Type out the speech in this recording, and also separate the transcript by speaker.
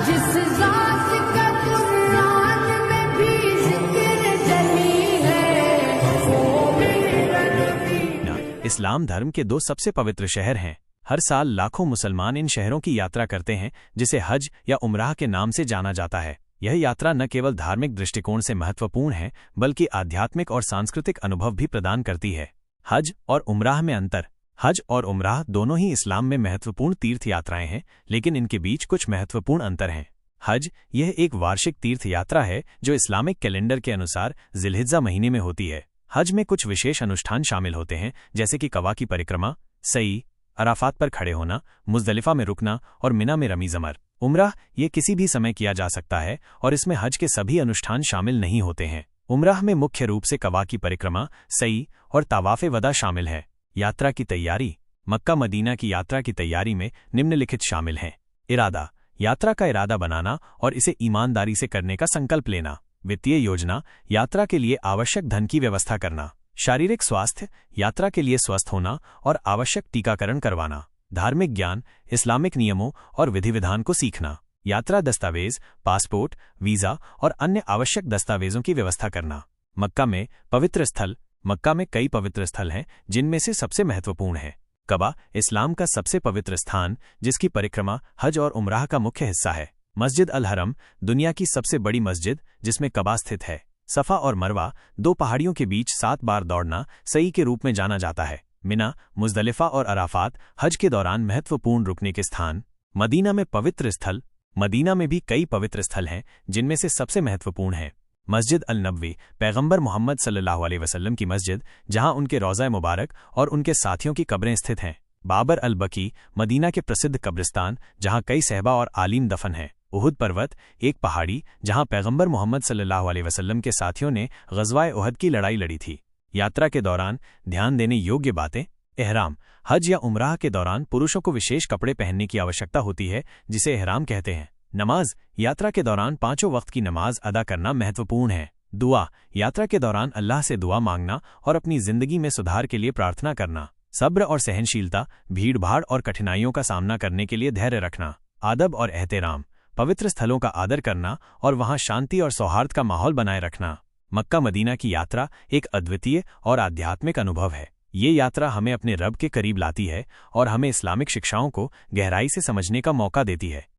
Speaker 1: जिस जात का कुरान में भी जिक्र जली है, वो मेरा नबी।
Speaker 2: इस्लाम धर्म के 2 सबसे पवित्र शहर हैं। हर साल लाखों मुसलमान इन शहरों की यात्रा करते हैं, जिसे हज या उम्राह के नाम से जाना जाता है। यह यात्रा न केवल धार्मिक दृष्टिकोण से महत्वपूर्ण है, बल्कि आध्यात्मिक और सांस्कृतिक अनुभव भी प्रदान करती है। हज और उम्राह में अंतर। हज और उम्राह दोनों ही इस्लाम में महत्वपूर्ण तीर्थ यात्राएं हैं, लेकिन इनके बीच कुछ महत्वपूर्ण अंतर हैं। हज यह एक वार्षिक तीर्थ यात्रा है जो इस्लामिक कैलेंडर के अनुसार जिलहिज्जा महीने में होती है। हज में कुछ विशेष अनुष्ठान शामिल होते हैं, जैसे कि कवा की परिक्रमा, सई, अराफात पर खड़े होना, मुज़दलिफा में रुकना और मिना में रमी ज़मर। उम्राह ये किसी भी समय किया जा सकता है और इसमें हज के सभी अनुष्ठान शामिल नहीं होते हैं। उम्राह में मुख्य रूप से कवा की परिक्रमा, सई और तावाफ़े वदा शामिल है। यात्रा की तैयारी। मक्का मदीना की यात्रा की तैयारी में निम्नलिखित शामिल हैं। इरादा, यात्रा का इरादा बनाना और इसे ईमानदारी से करने का संकल्प लेना। वित्तीय योजना, यात्रा के लिए आवश्यक धन की व्यवस्था करना। शारीरिक स्वास्थ्य, यात्रा के लिए स्वस्थ होना और आवश्यक टीकाकरण करवाना। धार्मिक ज्ञान, इस्लामिक नियमों और विधि विधान को सीखना। यात्रा दस्तावेज, पासपोर्ट, वीज़ा और अन्य आवश्यक दस्तावेजों की व्यवस्था करना। मक्का में पवित्र स्थल। मक्का में कई पवित्र स्थल हैं, जिनमें से सबसे महत्वपूर्ण है कबा, इस्लाम का सबसे पवित्र स्थान, जिसकी परिक्रमा हज और उम्राह का मुख्य हिस्सा है। मस्जिद अल हरम, दुनिया की सबसे बड़ी मस्जिद, जिसमें कबा स्थित है। सफ़ा और मरवा, 2 पहाड़ियों के बीच 7 बार दौड़ना, सई के रूप में जाना जाता है। मिना, मुज़दलिफा और अराफात, हज के दौरान महत्वपूर्ण रुकने के स्थान। मदीना में पवित्र स्थल। मदीना में भी कई पवित्र स्थल हैं, जिनमें से सबसे महत्वपूर्ण है मस्जिद अल नबवी, पैगंबर मोहम्मद सल्लल्लाहु अलैहि वसल्लम की मस्जिद, जहां उनके रोज़ा मुबारक और उनके साथियों की कब्रें स्थित हैं। बाबर अल बकी, मदीना के प्रसिद्ध कब्रिस्तान, जहां कई सहबा और आलिम दफन हैं। उहुद पर्वत, एक पहाड़ी जहां पैगंबर मोहम्मद सल्लल्लाहु अलैहि वसल्लम के साथियों ने ग़ज़वाए उहद की लड़ाई लड़ी थी। यात्रा के दौरान ध्यान देने योग्य बातें। एहराम, हज या उम्राह के दौरान पुरुषों को विशेष कपड़े पहनने की आवश्यकता होती है, जिसे एहराम कहते हैं। नमाज, यात्रा के दौरान 5 वक्त की नमाज अदा करना महत्वपूर्ण है। दुआ, यात्रा के दौरान अल्लाह से दुआ मांगना और अपनी जिंदगी में सुधार के लिए प्रार्थना करना। सब्र और सहनशीलता, भीड़ भाड़ और कठिनाइयों का सामना करने के लिए धैर्य रखना। आदब और एहतराम, पवित्र स्थलों का आदर करना और वहां शांति और सौहार्द का माहौल बनाए रखना। मक्का मदीना की यात्रा एक अद्वितीय और आध्यात्मिक अनुभव है। ये यात्रा हमें अपने रब के करीब लाती है और हमें इस्लामिक शिक्षाओं को गहराई से समझने का मौका देती है।